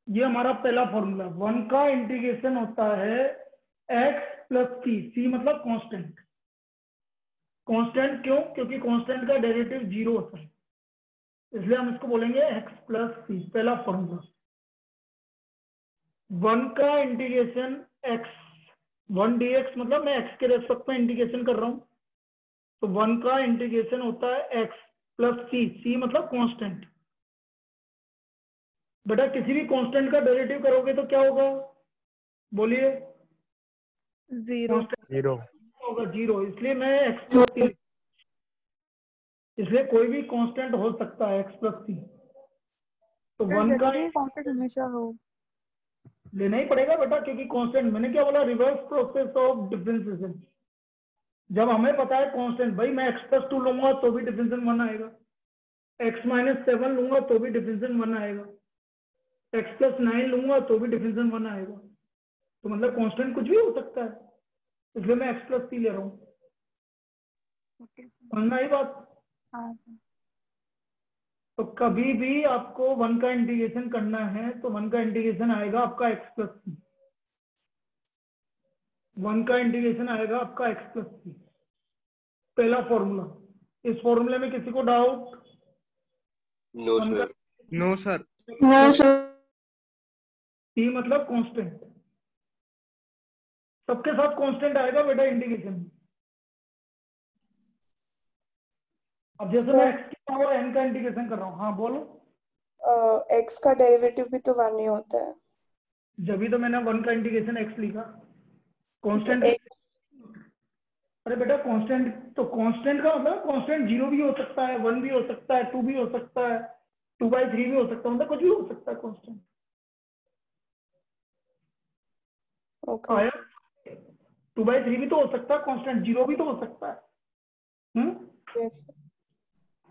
ये हमारा पहला फॉर्मूला। 1 का इंटीग्रेशन होता है x प्लस सी। सी मतलब कांस्टेंट। कांस्टेंट क्यों? क्योंकि कांस्टेंट का डेरिवेटिव 0 होता है, इसलिए हम इसको बोलेंगे x प्लस सी, पहला फॉर्मूला। 1 का इंटीग्रेशन x, 1 dx मतलब मैं x के रेस्पेक्ट में इंटीग्रेशन कर रहा हूं, तो 1 का इंटीग्रेशन होता है x प्लस सी। सी मतलब कांस्टेंट। बेटा किसी भी कांस्टेंट का डेरिवेटिव करोगे तो क्या होगा? बोलिए। 0। कांस्टेंट 0। होगा 0, इसलिए मैं x प्लस सी, इसलिए कोई भी कांस्टेंट हो सकता है x प्लस सी। तो 1 का जरूरी है कांस्टेंट हमेशा हो? लेना ही पड़ेगा बेटा, क्योंकि कांस्टेंट, मैंने क्या बोला, रिवर्स प्रोसेस ऑफ डिफरेंशिएशन। जब हमें पता है कांस्टेंट, भाई मैं x प्लस 2 लूंगा तो भी डिफरेंशिएशन 1 आएगा, x माइनस 7 लूंगा तो भी डिफरेंशिएशन 1 आएगा, x प्लस 9 लूंगा तो भी डिफरेंशिएशन 1 आएगा। तो मतलब कांस्टेंट कुछ भी हो सकता है, इसलिए मैं x प्लस सी ले रहा हूँ। Okay sir. समझना ही बात। हाँ सर। तो कभी भी आपको 1 का इंटीग्रेशन करना है तो 1 का इंटीग्रेशन आएगा आपका x प्लस सी। 1 का इंटीग्रेशन आएगा आपका x प्लस सी, पहला फॉर्मूला। इस फॉर्मूले में किसी को डाउट? नो 1 का sir. No sir. No sir. C मतलब कांस्टेंट, सबके साथ कांस्टेंट आएगा बेटा इंटीग्रेशन में। अब जैसे मैं x की पावर n का इंटीग्रेशन कर रहा हूँ, हाँ बोलो। x का डेरिवेटिव भी तो 1 ही होता है। जब भी तो मैंने 1 का इंटीग्रेशन x लिखा। तो कांस्टेंट, x, अरे बेटा कांस्टेंट, तो कांस्टेंट का मतलब कांस्टेंट 0 भी हो सकता है, 1 भी हो सकता है, 2 भी हो सकता है, 2/3 भी हो सकता है, मतलब कुछ भी हो सकता है कांस्टेंट। ओके। आया? 2/3 भी तो हो सकता है कांस्टेंट, 0 भी तो हो सकता है। यस।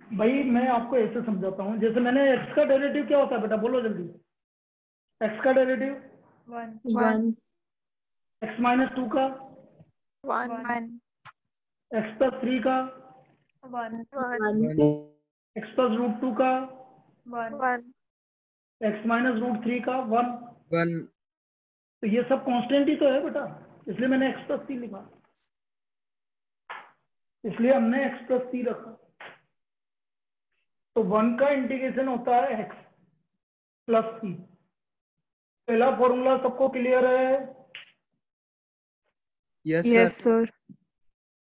भाई मैं आपको ऐसे समझाता हूँ, जैसे मैंने x का डेरिवेटिव क्या होता है बेटा, बोलो जल्दी। x का डेरिवेटिव 1 x माइनस 2 का, 1 x प्लस 3 का, 1 x प्लस रूट 2 का, 1 x माइनस रूट 3 का 1। 1। तो ये सब कांस्टेंट ही तो है बेटा, इसलिए मैंने x प्लस सी लिखा, इसलिए हमने x प्लस सी रखा। तो 1 का इंटीग्रेशन होता है x प्लस सी। पहला फॉर्मूला सबको क्लियर है? Yes yes sir. सर।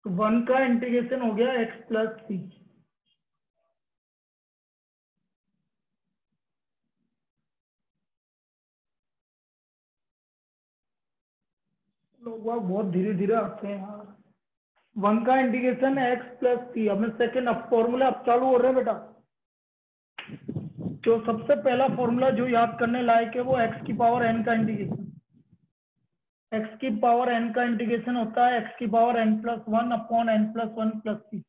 तो 1 का इंटीग्रेशन हो गया x प्लस सी। लोग बहुत धीरे धीरे आते हैं यार। 1 का इंटीग्रेशन x प्लस सी। अब मैं सेकेंड, अब फॉर्मूला अब चालू हो रहा है बेटा। जो सबसे पहला फॉर्मूला जो याद करने लायक है वो x की पावर n का इंटीग्रेशन। x की पावर n का इंटीग्रेशन होता है x की power n plus 1 upon n plus 1 plus C.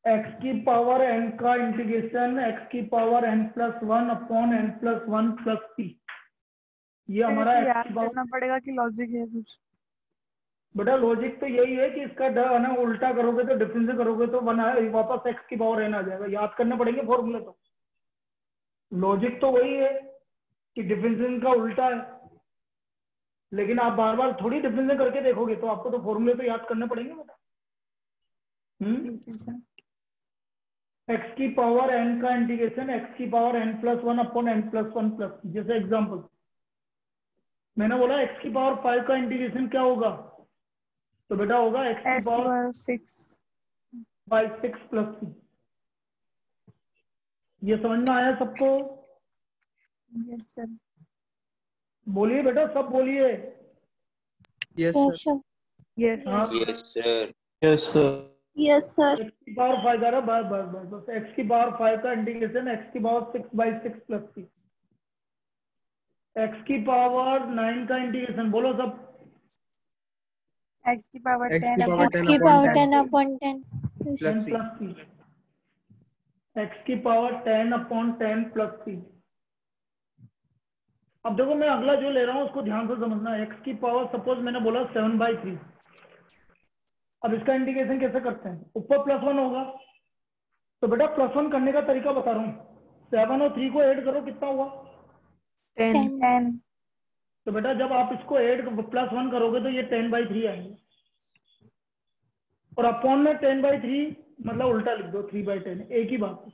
x की पावर n का इंटीग्रेशन x की power n plus 1 upon n plus 1 plus C. ये हमारा तो x याद की पावर। करना पड़ेगा कि लॉजिक है कुछ? बेटा लॉजिक तो यही है कि इसका है ना, उल्टा करोगे तो डिफरेंस करोगे तो बना वापस x की पावर n आ जाएगा। याद करने पड़ेंगे फॉर्मूले, तो लॉजिक तो वही है कि डिफरेंशिएशन का उल्टा है, लेकिन आप बार बार थोड़ी डिफरेंशिएशन करके देखोगे, तो आपको तो फॉर्मूले तो याद करने पड़ेंगे बेटा। ठीक है सर। x की पावर n का इंटीग्रेशन x की power n plus 1 upon n plus 1 plus, जैसे एग्जांपल मैंने बोला x की पावर 5 का इंटीग्रेशन क्या होगा, तो बेटा होगा x की S की पावर पावर 6। By 6 plus 3। ये समझ में आया सबको? Yes sir. बोलिए बेटा, सब बोलिए। Yes sir. यस हाँ, yes sir. Yes sir. Yes sir. x की पावर 5 आ रहा, बस बस बस बस, x की पावर 5 का इंटीग्रेशन x की पावर 6 बाई 6 प्लस 3। x की पावर 9 का इंटीग्रेशन बोलो सब। x की पावर x 10 की पावर अपॉन 10 की 10 पावर अपॉन 10 10 अपॉन 10 प्लस 10 सी। प्लस 3। x की पावर 10 अपॉन 10 प्लस 3। अब देखो मैं अगला जो ले रहा हूँ उसको ध्यान से समझना। x की पावर सपोज मैंने बोला 7/3। अब इसका इंटीग्रेशन कैसे करते हैं? ऊपर प्लस 1 होगा, तो बेटा प्लस 1 करने का तरीका बता रहा हूँ। 7 और 3 को ऐड करो, कितना हुआ? 10 तो बेटा जब आप इसको ऐड +1 करोगे तो ये 10/3 आएंगे, और अपॉन में 10/3 मतलब उल्टा लिख दो 3/10, एक ही बात है।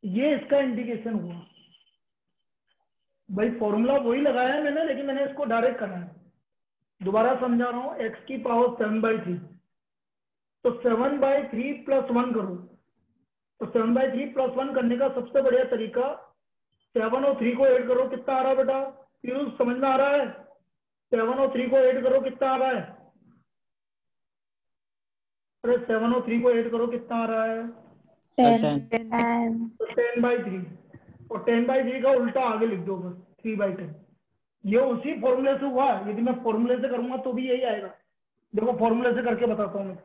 ये इसका इंडिकेशन हुआ भाई, फॉर्मूला वही लगाया है मैंने, लेकिन मैंने इसको डायरेक्ट करना है। दोबारा समझा रहा हूँ, x की पावर 7/3, तो 7/3 +1 करो, तो 7/3 +1 करने का सबसे बढ़िया तरीका 7 और 3 को ऐड करो, कितना आ रहा है बेटा? पीयूष समझ में आ रहा है? 7 और 3 को ऐड करो, कितना आ रहा है? अरे 7 और 3 को ऐड करो, कितना आ रहा है? 10 तो 10/3, और 10/3 का उल्टा आगे लिख दो बस, 3/10। ये उसी फॉर्मूले से हुआ, यदि मैं फॉर्मूले से करूंगा तो भी यही आएगा। देखो फॉर्मूले से करके बताता हूँ मैं।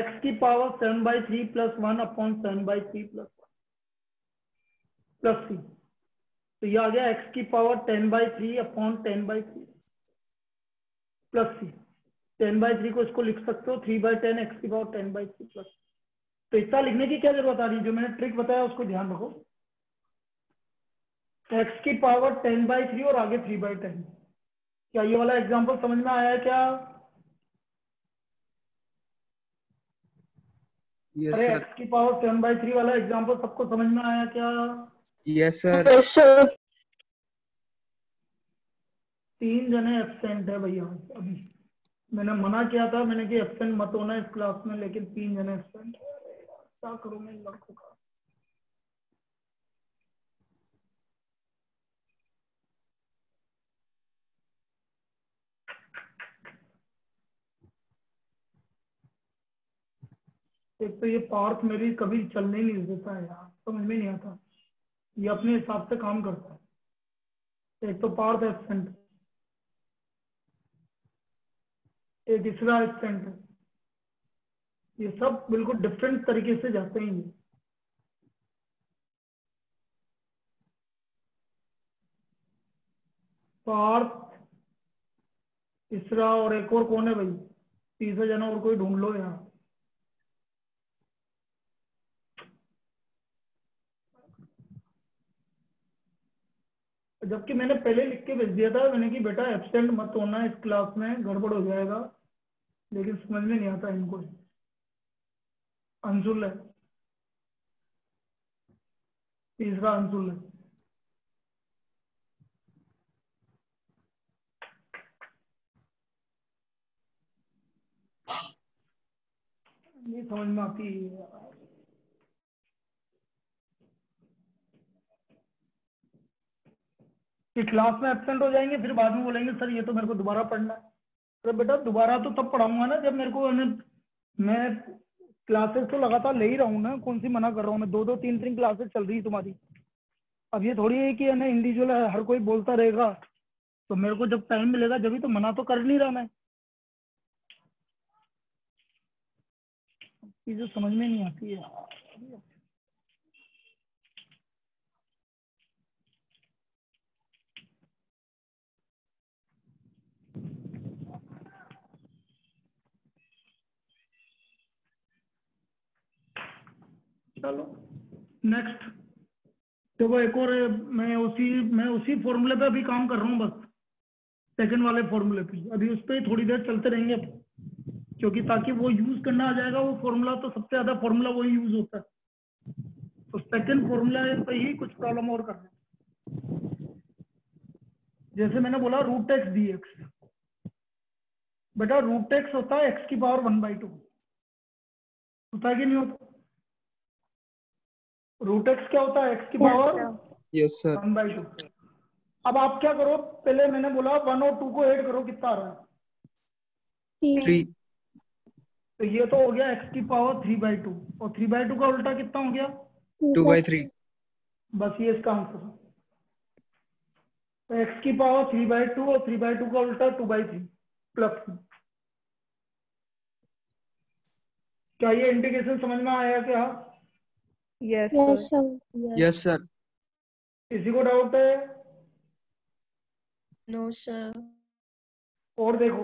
x की पावर 7/3 +1 अपॉन 7/3 प्लस c, तो ये आ गया x की पावर 10/3 अपॉन 10/3 प्लस c। 10/3 को इसको लिख सकते हो 3/10 x की पावर 10/3 प्लस। तो इतना लिखने की क्या जरूरत आ रही है? जो मैंने ट्रिक बताया उसको ध्यान रखो। x की पावर 10/3 और आगे 3/10। क्या ये वाला एग्जांपल समझ में आया है क्या? यस अरे सर। x की पावर 7/3 वाला एग्जांपल सबको समझ में आया क्या? Yes sir. Yes, sir. 3 जने एब्सेंट है भैया अभी। मैंने मना किया था, मैंने कि एब्सेंट मत होना इस क्लास में, लेकिन 3 जने एब्सेंट है। क्या करूं मैं इन लड़कों का? एक तो ये पार्थ मेरी कभी चलने ही नहीं देता है यार, समझ में नहीं आता। ये अपने हिसाब से काम करता है। एक तो पार्थ एब्सेंट, एक इसरा एब्सेंट है। ये सब बिल्कुल डिफरेंट तरीके से जाते हैं ये। पार्थ, इसरा और एक और कौन है भाई? तीसरा जना और कोई ढूंढ लो यार। जबकि मैंने पहले लिख के भेज दिया था, मैंने कि बेटा एब्सेंट मत होना इस क्लास में, गड़बड़ हो जाएगा। लेकिन समझ में नहीं आता इनको। अंशुल है, तीसरा अंशुल है। नहीं समझ में आती है। कि क्लास में एब्सेंट हो जाएंगे, फिर बाद में बोलेंगे सर ये तो मेरे को दोबारा पढ़ना है। अरे बेटा दोबारा तो तब पढ़ाऊंगा ना जब मेरे को, मैं क्लासेस तो लगातार ले ही रहा हूँ ना, कौन सी मना कर रहा हूँ मैं? 2-2 3-3 क्लासेस चल रही है तुम्हारी। अब ये थोड़ी है कि है ना इंडिविजुअल है, हर कोई बोलता रहेगा, तो मेरे को जब टाइम मिलेगा जब भी, तो मना तो कर नहीं रहा मैं। चीजें समझ में नहीं आती है। चलो नेक्स्ट देखो, एक और मैं उसी फॉर्मूले पे अभी काम कर रहा हूँ बस, सेकंड वाले फॉर्मूले पे अभी उस पर थोड़ी देर चलते रहेंगे, क्योंकि ताकि वो यूज करना आ जाएगा वो फॉर्मूला, तो सबसे ज्यादा फॉर्मूला वही यूज होता है। तो सेकंड फॉर्मूला पे ही कुछ प्रॉब्लम और करना है। जैसे मैंने बोला √x dx, बेटा √x होता है x की पावर 1/2, होता है कि नहीं होता? √x क्या होता है? x की पावर यस सर। 1/2। अब आप क्या करो, पहले मैंने बोला 1 और 2 को ऐड करो, कितना आ रहा है? 3। तो ये तो हो गया x की पावर 3/2, और 3/2 का उल्टा कितना हो गया? 2/3। बस ये इसका आंसर है। तो x की पावर 3/2 और 3/2 का उल्टा 2/3 प्लस। क्या ये इंटीग्रेशन समझ में आया क्या? Yes, sir. Yes sir. किसी को डाउट है? No, sir. और देखो,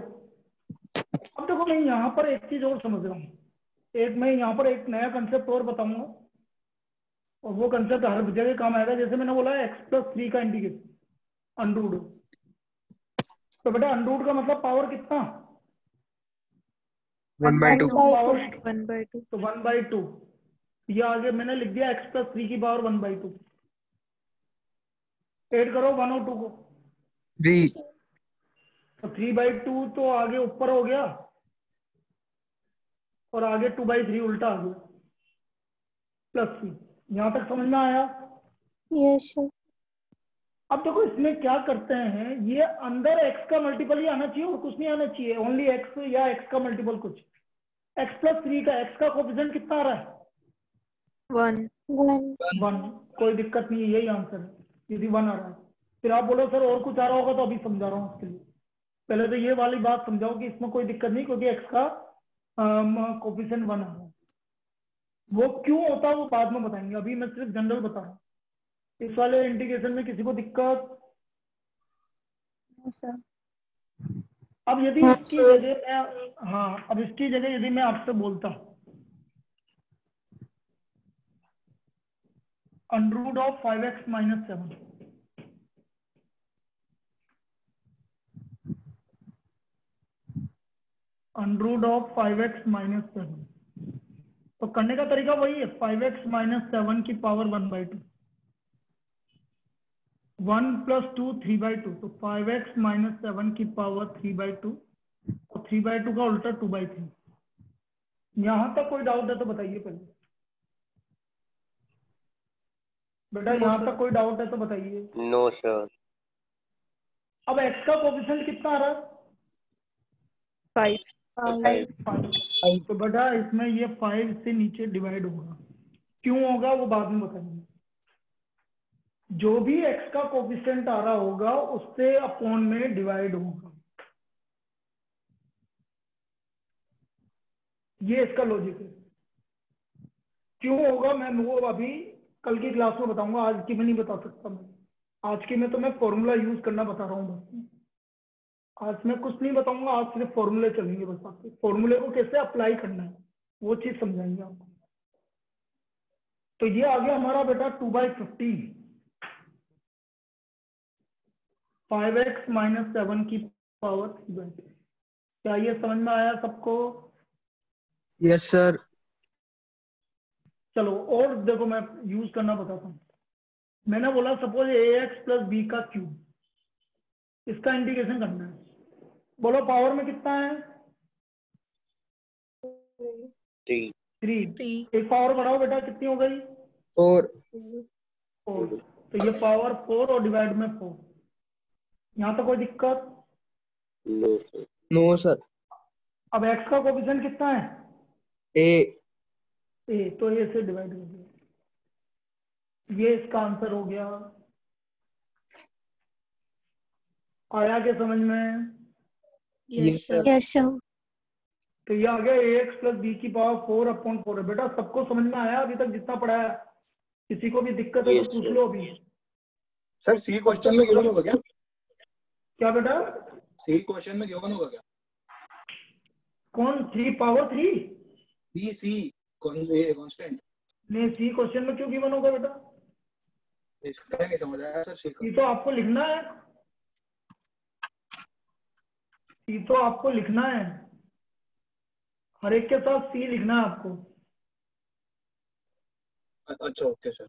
अब देखो मैं यहाँ पर एक चीज और समझ रहा हूँ। मैं यहाँ पर एक नया कंसेप्ट और बताऊंगा, और वो कंसेप्ट हर जगह काम आएगा। जैसे मैंने बोला x+3 का इंटीग्रेशन अंडररूट, तो बेटा अंडररूट का मतलब पावर कितना? 1/2 पावर 1/2 तो 1/2। ये आगे मैंने लिख दिया x+3 की पावर 1/2। ऐड करो 1 और 2 को, 3 तो 3/2 तो आगे ऊपर हो गया और आगे 2/3 उल्टा आ गया +3। यहां तक समझ में आया? Yes sir. अब देखो इसमें क्या करते हैं, ये अंदर x का मल्टीपल ही आना चाहिए और कुछ नहीं आना चाहिए, ओनली x या x का मल्टीपल कुछ। x+3 का x का कोफिशिएंट कितना आ रहा है? 1 1। कोई दिक्कत नहीं है, यही आंसर है यदि 1 आ रहा है। फिर आप बोलो सर और कुछ आ रहा होगा, तो अभी समझा रहा हूँ उसके लिए। पहले तो ये वाली बात समझाओ कि इसमें कोई दिक्कत नहीं, क्योंकि x का कोफिशिएंट 1 आ रहा है। वो क्यों होता है वो बाद में बताएंगे, अभी मैं सिर्फ जनरल बता रहा हूँ। इस वाले इंटीग्रेशन में किसी को दिक्कत? सर। अब यदि इसकी जगह मैं, हाँ अब इसकी जगह यदि मैं आपसे बोलता under root of 5x - 7, under root of 5x - 7, तो करने का तरीका वही है, 5x - 7 की पावर 1/2, 1 + 2 3/2, तो 5x - 7 की पावर 3/2 और 3/2 का उल्टा 2/3। यहां तक कोई डाउट है तो बताइए पहले बेटा, यहां तक कोई डाउट है तो बताइए। No sir. अब x का कोफिशिएंट कितना आ रहा है? 5 5। तो बेटा इसमें ये 5 से नीचे डिवाइड होगा, क्यों होगा वो बाद में बताएंगे। जो भी x का कोफिशिएंट आ रहा होगा उससे अपॉन में डिवाइड होगा, ये इसका लॉजिक है। क्यों होगा मैं वो अभी कल की क्लास में बताऊंगा, आज की में नहीं बता सकता मैं। आज की में तो मैं फॉर्मूला यूज करना बता रहा हूँ बस। आज मैं कुछ नहीं बताऊंगा, आज सिर्फ फॉर्मूले चलेंगे बस, आपके फॉर्मूले को कैसे अप्लाई करना है वो चीज समझाएंगे आपको। तो ये आ गया हमारा बेटा 2/15, 5x - 7 की पावर 3/2। क्या ये समझ में आया सबको? Yes sir. चलो और देखो मैं यूज करना बताता हूँ। मैंने बोला सपोज ax + b का क्यूब, इसका इंटीग्रेशन करना है। बोलो पावर में कितना है? 3 3। एक पावर बढ़ाओ बेटा, कितनी हो गई? 4 4। तो ये पावर 4 और डिवाइड में 4। यहाँ तो कोई दिक्कत? No sir. No sir. अब x का कोफिशिएंट कितना है? ए तो a से डिवाइड हो गया, ये इसका आंसर हो गया। आया क्या समझ में? Yes sir. Yes sir. तो ये आ गया ax + b की पावर 4/4 है। बेटा सबको समझ में आया अभी तक जितना पढ़ा है? किसी को भी दिक्कत है तो Yes, पूछ sir. लो अभी। सर सी क्वेश्चन में गिवन होगा क्या? क्या बेटा? सी क्वेश्चन में गिवन होगा क्या? कौन 3 पावर 3? सी कांस्टेंट नहीं, सी क्वेश्चन में क्यों गिवन होगा बेटा? इसका नहीं समझ आया सर। सी सी तो आपको लिखना है, सी तो आपको लिखना है, हर एक के साथ सी लिखना है आपको। अच्छा ओके सर।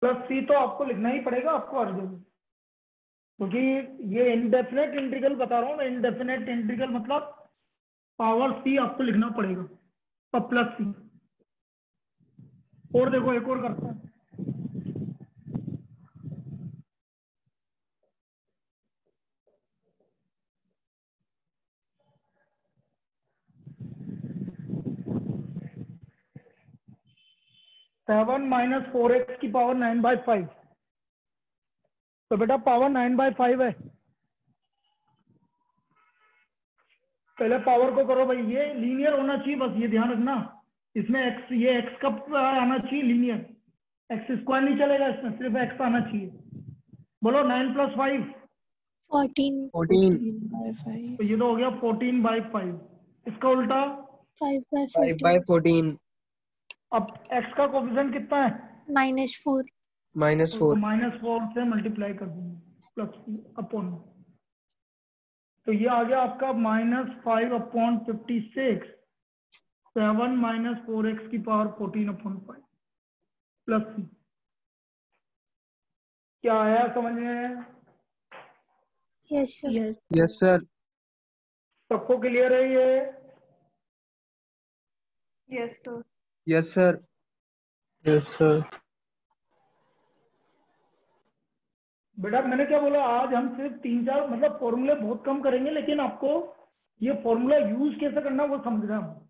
+c तो आपको लिखना ही पड़ेगा आपको हर जगह, क्योंकि ये इनडेफिनेट इंटीग्रल बता रहा हूँ मैं। इनडेफिनेट इंटीग्रल मतलब पावर c आपको लिखना पड़ेगा और +c। और देखो एक और करता है, सेवन - 4x की पावर 9/5। तो बेटा पावर 9/5 है। पहले पावर को करो भाई, ये लीनियर होना चाहिए, बस ये ध्यान रखना। इसमें एक्स, ये एक्स कब आना चाहिए? लीनियर। एक्स स्क्वायर नहीं चलेगा इसमें, सिर्फ एक्स आना चाहिए। बोलो 9 + 5 14 14 तो ये तो हो गया 14/5। इसका उल्टा 5/14 5/14 अब एक्स का कोफिशिएंट कितना है? -4 -4 -4 से मल्टीप्लाई कर देंगे प्लस अपॉन, तो ये आ गया आपका -5/56 7 - 4x की पावर 14/5 प्लस c। क्या आया समझ में? यस सर यस सर सबको क्लियर है ये? Yes sir yes sir yes sir बेटा मैंने क्या बोला, आज हम सिर्फ 3-4 मतलब फॉर्मूले बहुत कम करेंगे, लेकिन आपको ये फॉर्मूला यूज कैसे करना वो समझना है।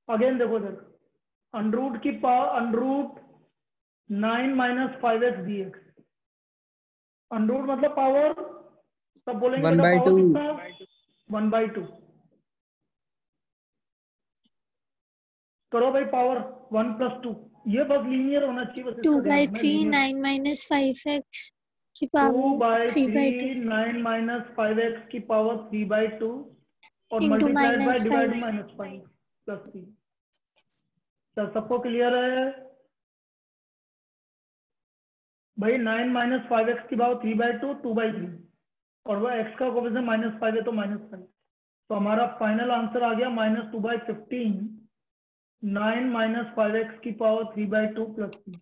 अगेन देखो इधर, अंडरूट की power under root 9 - 5x dx। Under root मतलब पावर, सब बोलेंगे बेटा पावर 1/2 कितना है? 1/2। करो भाई पावर 1 + 2, ये बस लीनियर होना चाहिए, बस इसका ध्यान रखना, 2/3 linear। 9 - 5x की 2/3 पावर 3/2 9 - 5x की पावर 3/2 और into multiplied by divide -5 -5 plus 3। क्या सबको क्लियर है भाई? 9 - 5x की पावर 3/2 2/3 और वह x का कोफिशिएंट -5 है तो -5, तो हमारा फाइनल आंसर आ गया -2/15 9 - 5x की पावर 3/2 प्लस 3।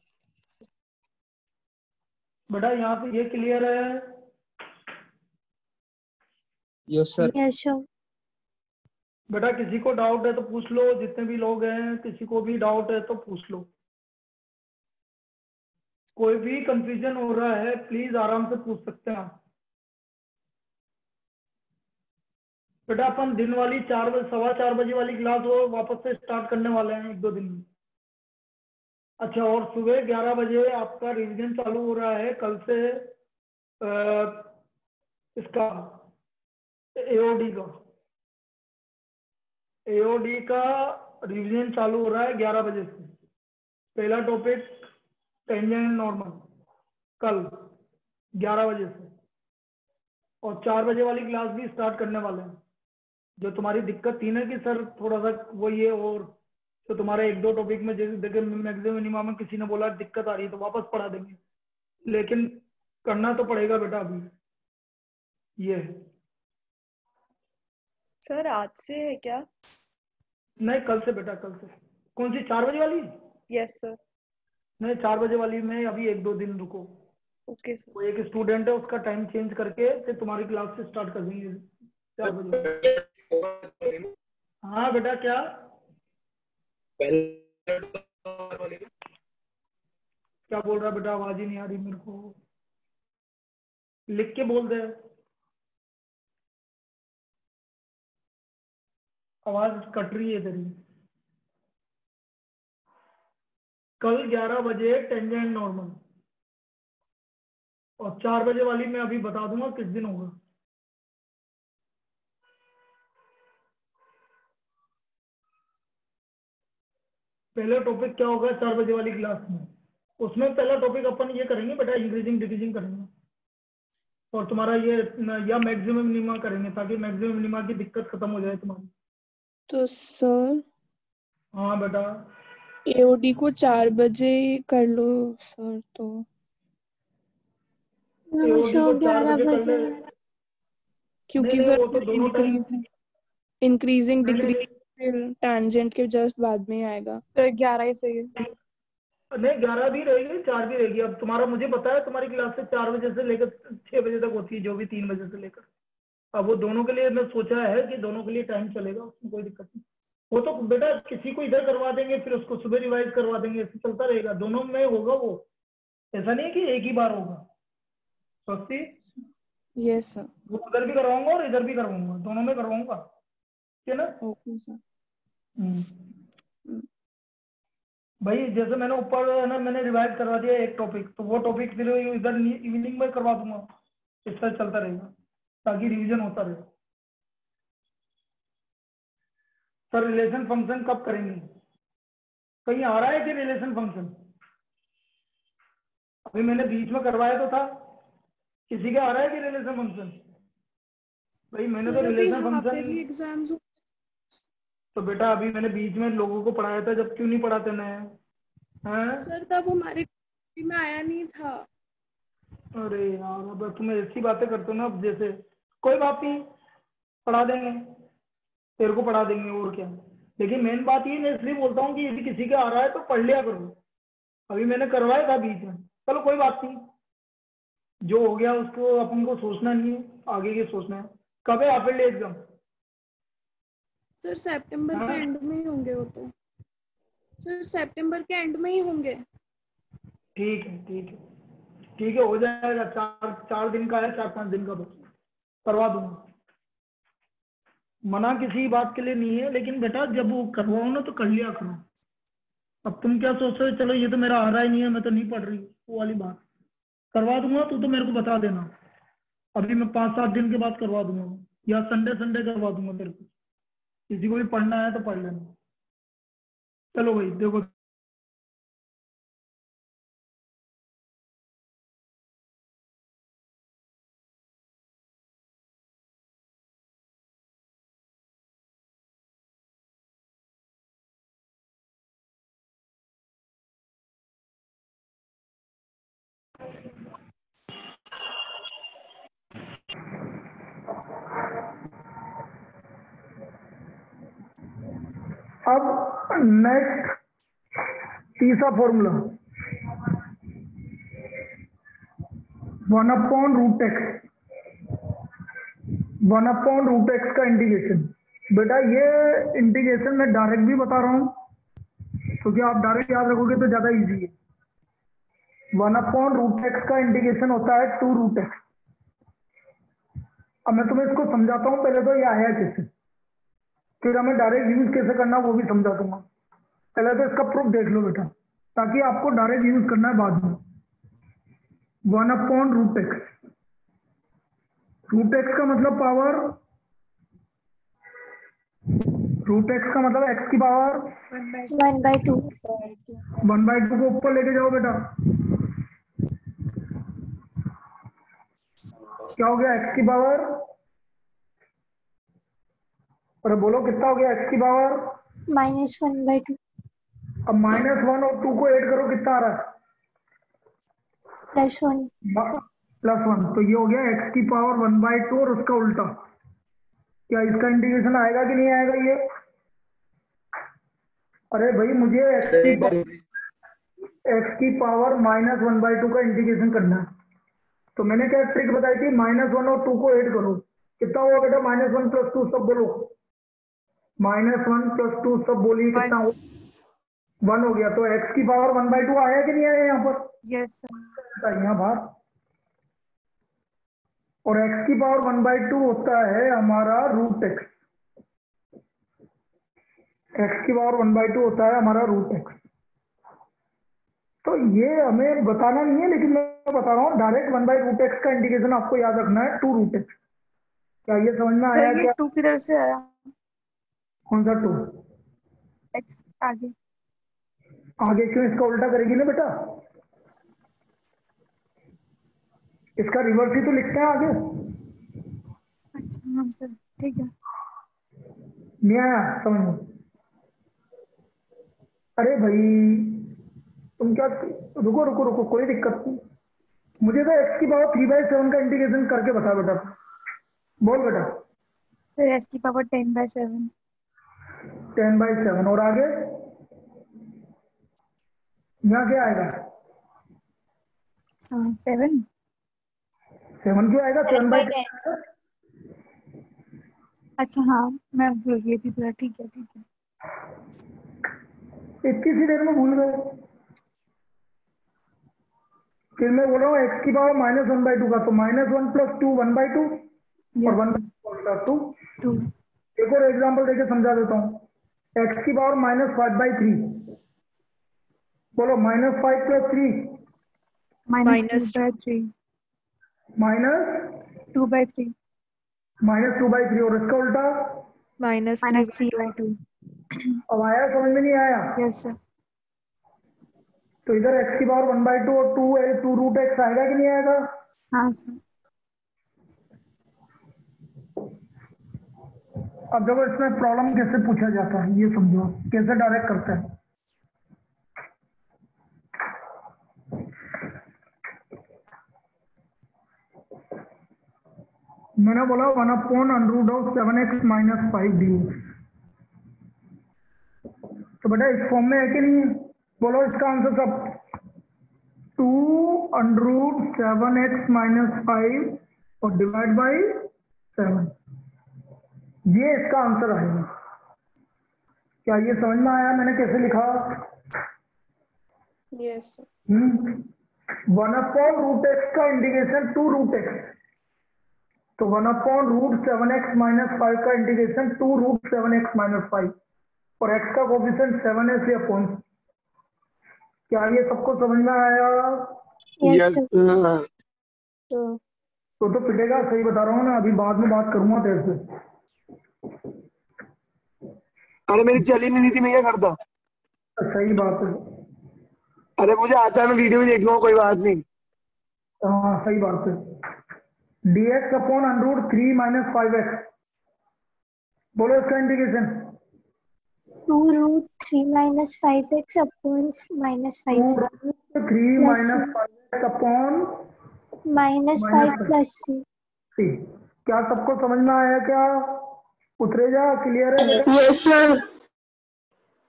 बेटा यहाँ पे ये क्लियर है? यस सर यस सर बेटा किसी को डाउट है तो पूछ लो, जितने भी लोग हैं किसी को भी डाउट है तो पूछ लो। कोई भी कंफ्यूजन हो रहा है प्लीज आराम से पूछ सकते हैं आप। बेटा अपन दिन वाली 4 बजे 4:15 बजे वाली क्लास वो वापस से स्टार्ट करने वाले हैं 1-2 दिन में। अच्छा, और सुबह 11 बजे आपका रिवीजन चालू हो रहा है कल से इसका एओडी का रिवीजन चालू हो रहा है 11 बजे से। पहला टॉपिक टेंजेंट नॉर्मल कल 11 बजे से, और 4 बजे वाली क्लास भी स्टार्ट करने वाले हैं। जो तुम्हारी दिक्कत थी ना कि सर थोड़ा सा वो ये, और तो तुम्हारे 1-2 टॉपिक में जैसे देखे मैक्सिमम मिनिमम में किसी ने बोला दिक्कत आ रही है तो वापस पढ़ा देंगे, लेकिन करना तो पड़ेगा बेटा अभी। ये है। सर आज से है क्या? नहीं कल से बेटा, कल से। कौन सी 4 बजे वाली? Yes sir. नहीं 4 बजे वाली में अभी 1-2 दिन रुको। Okay sir. वो एक स्टूडेंट है उसका टाइम चेंज करके फिर तुम्हारी क्लास से स्टार्ट कर देंगे 4 बजे। हाँ बेटा क्या? क्या बोल रहा बेटा? आवाज ही नहीं आ रही मेरे को, लिख के बोल दे। आवाज कट रही है तेरी। कल 11 बजे टेंजेंट नॉर्मल, और 4 बजे वाली मैं अभी बता दूंगा किस दिन होगा। पहला टॉपिक क्या होगा 4 बजे वाली क्लास में? उसमें पहला टॉपिक अपन ये करेंगे बेटा, इंक्रीजिंग डिक्रीजिंग करेंगे, और तुम्हारा ये या मैक्सिमम मिनिमा करेंगे ताकि मैक्सिमम मिनिमा की दिक्कत खत्म हो जाए तुम्हारी। तो सर हाँ बेटा। एओडी को 4 बजे कर लो सर। तो एओडी को 4 11 बजे कर ले। बजे क्योंकि नहीं, सर वो तो दोनों टाइम। इंक्रीजिंग नहीं डिक्रीजिंग टैंजेंट के जस्ट बाद में ही आएगा। सर 11 ही सही है। नहीं 11 भी रहेगी 4 भी रहेगी। अब तुम्हारा मुझे पता है तुम्हारी क्लास से 4 बजे से लेकर 6 बजे तक होती है, जो भी 3 बजे से लेकर। अब वो दोनों के लिए मैं सोचा है कि दोनों के लिए टाइम चलेगा, उसमें कोई दिक्कत नहीं। वो तो बेटा किसी को इधर करवा देंगे फिर उसको सुबह रिवाइज करवा देंगे, ऐसे चलता रहेगा, दोनों में होगा वो। ऐसा नहीं है कि एक ही बार होगा। स्वस्ति, यस सर। वो उधर भी करवाऊंगा और इधर भी करवाऊंगा, दोनों में करवाऊंगा, ठीक है ना? Okay sir. भाई जैसे मैंने ऊपर है ना मैंने रिवाइज करवा दिया एक टॉपिक, तो वो टॉपिक फिर इधर इवनिंग में करवा दूंगा। इस तरह चलता रहेगा ताकि रिवीजन होता रहे। सर रिलेशन फंक्शन कब करेंगे? कहीं आ रहा है कि रिलेशन फंक्शन? अभी मैंने बीच में करवाया तो था, किसी का आ रहा है कि रिलेशन फंक्शन? भाई मैंने तो रिलेशन फंक्शन एग्जाम्स तो बेटा अभी मैंने बीच में लोगों को पढ़ाया था, जब क्यों नहीं पढ़ाते नए हैं? सर तब हमारे में आया नहीं था। अरे यार अब तुम ऐसी बातें करते हो ना, अब जैसे कोई बात नहीं, पढ़ा देंगे, तेरे को पढ़ा देंगे और क्या। लेकिन मेन बात ये मैं इसलिए बोलता हूँ कि यदि किसी का आ रहा है तो पढ़ लिया करो। अभी मैंने करवाया था बीच में, चलो कोई बात नहीं, जो हो गया उसको अपन को सोचना नहीं है, आगे के सोचना है। कब है हाफ एग्जाम? सर सितंबर के एंड में ही होंगे वो तो। सर सितंबर के एंड में ही होंगे। ठीक है ठीक है ठीक है, हो जाएगा। 4 दिन का है, 4-5 दिन का बस करवा दूंगा। मना किसी बात के लिए नहीं है, लेकिन बेटा जब वो करवाओ ना तो कर लिया करो। अब तुम क्या सोच रहे हो, चलो ये तो मेरा आ रहा ही नहीं है, मैं तो नहीं पढ़ रही, वो वाली बात। करवा दूंगा तो मेरे को बता देना। अभी मैं 5-7 दिन के बाद करवा दूंगा, या संडे करवा दूंगा मेरे को। किसी को भी पढ़ना है तो पढ़ लेना। चलो भाई देखो, अब नेक्स्ट तीसरा फॉर्मूला 1/√x। 1/√x का इंटीग्रेशन। बेटा ये इंटीग्रेशन मैं डायरेक्ट भी बता रहा हूँ, क्योंकि आप डायरेक्ट याद रखोगे तो ज्यादा इजी है। 1/√x का इंटीग्रेशन होता है 2√x। अब मैं तुम्हें इसको समझाता हूँ, पहले तो ये आया कैसे, फिर हमें डायरेक्ट यूज कैसे करना वो भी समझा दूंगा। पहले तो इसका प्रूफ देख लो बेटा, ताकि आपको डायरेक्ट यूज करना है बाद में। 1/√x। √x का मतलब पावर, √x का मतलब x की पावर 1/2। 1/2 को ऊपर लेके जाओ बेटा, क्या हो गया x की पावर? अरे बोलो कितना हो गया x की पावर? -1/2 अब -1 और 2 को ऐड करो, कितना आ रहा है? +1। +1। तो ये हो गया x की पावर 1/2 और उसका उल्टा। क्या इसका इंटीग्रेशन आएगा कि नहीं आएगा ये? अरे भाई मुझे x की पावर -1/2 का इंटीग्रेशन करना है। तो मैंने क्या ट्रिक बताई थी, -1 और 2 को ऐड करो, कितना हुआ बेटा? -1 + 2 सब बोलो, -1 + 2 सब बोलिए, कितना हुआ? 1 हो गया। तो x की पावर 1/2 आया कि नहीं आया यहाँ पर? Yes sir. यहाँ बाहर। और x की पावर 1/2 होता है हमारा √x। x की पावर 1/2 होता है हमारा √x। तो ये हमें बताना नहीं है, लेकिन मैं बता रहा हूँ डायरेक्ट 1/√x का इंटीग्रेशन आपको याद रखना है 2√x। क्या ये समझ में आया? सर ये क्या 2 किधर से आया? कौन सा 2? x आगे। आगे क्यों? इसका उल्टा करेगी ना बेटा, इसका रिवर्स ही तो लिखते हैं आगे। अच्छा हाँ सर ठीक है। नहीं आया समझ में? अरे भाई तुम क्या, रुको रुको रुको, कोई दिक्कत नहीं। मुझे तो x की पावर 3/7 का इंटीग्रेशन करके बता बेटा। बोल बेटा। सर x की पावर 10/7। 10/7 और आगे यहाँ क्या आएगा? 7। 7 क्यों आएगा? 7/10। अच्छा हाँ मैं भूल गई थी पूरा। ठीक है ठीक है। इतनी सी देर में भूल गए? फिर मैं बोल रहा हूँ x की पावर -1/2 का, तो -1 + 2 1/2 और 1/2 2। एक और एग्जाम्पल देके समझा देता हूँ। x की पावर -5/3। बोलो -5 + 3 -2/3। -2/3 और इसका उल्टा -3/2। अब आया समझ में नहीं आया? Yes sir. तो इधर x की पावर 1/2 और 2 रूट x आएगा कि नहीं आएगा? हाँ सर। अब देखो इसमें प्रॉब्लम कैसे पूछा जाता है ये समझो, कैसे डायरेक्ट करते हैं। मैंने बोला 1/√7x - 5 dx। तो बेटा इस फॉर्म में है कि नहीं है? बोलो इसका आंसर सब 2√7x - 5 और डिवाइड बाई 7, ये इसका आंसर आएगा। क्या ये समझ में आया मैंने कैसे लिखा? Yes sir. 1/√x का इंटीग्रेशन 2√x, तो 1/√7x - 5 का इंटीग्रेशन 2√7x - 5 और x का कोफिशिएंट 7 है इसलिए अपॉन। क्या ये सबको समझ में आया? Yes sir. तो पिटेगा, सही बता रहा हूँ ना, अभी बाद में बात करूंगा तेरे से। अरे मेरी चली नहीं थी, मैं क्या करता? सही बात है। अरे मुझे आता है, मैं वीडियो भी देख लूंगा, कोई बात नहीं। हाँ सही बात है। dx अपॉन √3 - 5x, बोलो इसका integration. 2√3 - 5x upon -5 2√3 - 5x upon -5 plus c। क्या सबको समझ में आया? क्या उतरे जा? क्लियर है बेटा? Yes sir.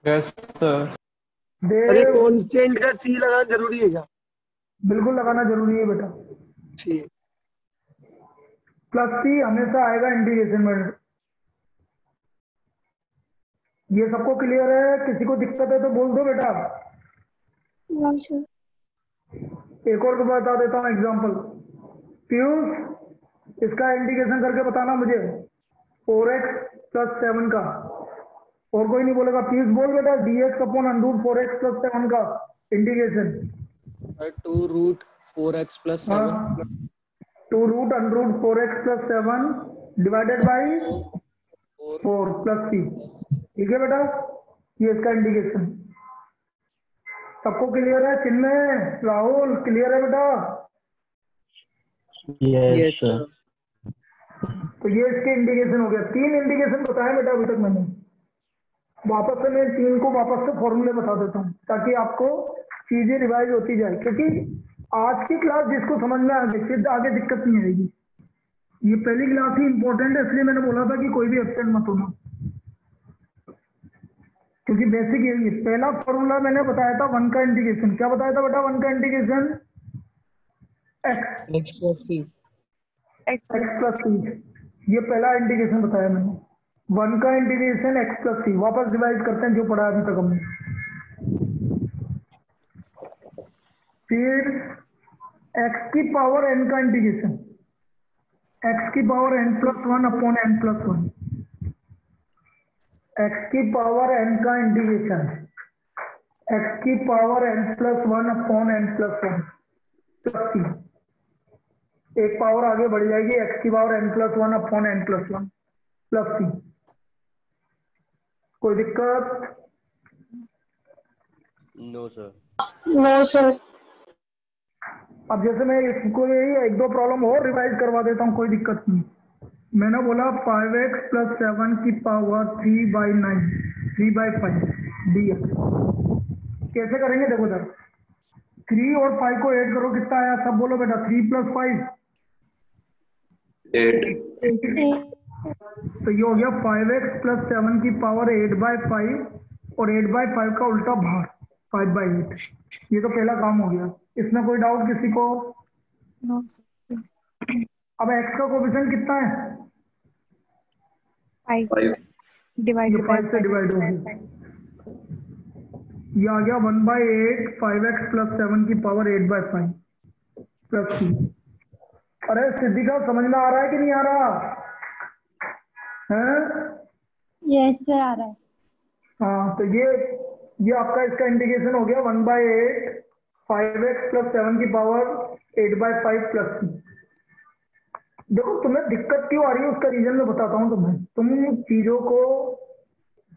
Yes sir. अरे देव, कांस्टेंट का सी लगाना जरूरी है क्या? बिल्कुल लगाना जरूरी है बेटा। ठीक। प्लस सी हमेशा आएगा इंटीग्रेशन में। ये सबको क्लियर है? किसी को दिक्कत है तो बोल दो बेटा। हाँ सर। एक और को बता देता हूँ एग्जांपल। पीयूष, इसका इंटीग्रेशन करके बताना मुझे 4x + 7 का। और कोई नहीं बोलेगा? पीयूष बोल बेटा, dx अपॉन √4x + 7 का integration. 2√4x + 7 2√4x + 7 divided by 4 plus c। ठीक है बेटा, ये इसका इंटीग्रेशन। सबको क्लियर है? चिन्मय, राहुल, क्लियर है बेटा? Yes sir. तो ये इसके इंटीग्रेशन हो गया। 3 इंटीग्रेशन बताए बेटा अभी तक मैंने। वापस से मैं 3 को वापस से फॉर्मूले बता देता हूँ ताकि आपको चीजें रिवाइज होती जाए, क्योंकि आज की क्लास जिसको समझ में आ गई फिर आगे दिक्कत नहीं आएगी। ये पहली क्लास ही इंपॉर्टेंट है, इसलिए मैंने बोला था कि कोई भी एब्सेंट मत होना, क्योंकि बेसिक यही है। पहला फॉर्मूला मैंने बताया था 1 का इंटीग्रेशन। क्या बताया था बेटा? 1 का integration x + c। x + c, ये पहला इंटीग्रेशन बताया मैंने। 1 का इंटीग्रेशन x + c। वापस डिवाइड करते हैं जो पढ़ा अभी तक हमने। फिर x की पावर n का इंटीग्रेशन, x की power n+1 upon n+1। x की पावर n का इंटीग्रेशन, x की power n+1 upon n+1 plus c। एक पावर आगे बढ़ जाएगी, x की power n+1 upon n+1 plus c। कोई दिक्कत? No sir. No sir. अब जैसे मैं इसको यही 1-2 प्रॉब्लम और रिवाइज करवा देता हूँ, कोई दिक्कत नहीं। मैंने बोला 5x + 7 की पावर 3/9 3/5 dx। कैसे करेंगे देखो सर, 3 और 5 को ऐड करो, कितना आया? सब बोलो बेटा। 3 + 5 तो ये हो गया 5x + 7 की पावर 8/5 और 8/5 का उल्टा भाग 5/8। ये तो पहला काम हो गया। इसमें कोई डाउट किसी को? No sir. अब x का कोफिशिएंट कितना है? 5 डिवाइड ये 5 से डिवाइड हो गया। ये आ गया 1/8 5x + 7 की पावर 8/5 प्लस c। अरे सिद्धिका, समझ में आ रहा है कि नहीं आ रहा है? यस सर, आ रहा है। हाँ, तो ये आपका इसका इंटीग्रेशन हो गया 1/8 5x + 7 की पावर 8/5 प्लस c। देखो तुम्हें दिक्कत क्यों आ रही है उसका रीजन मैं बताता हूँ तुम्हें। तुम चीजों को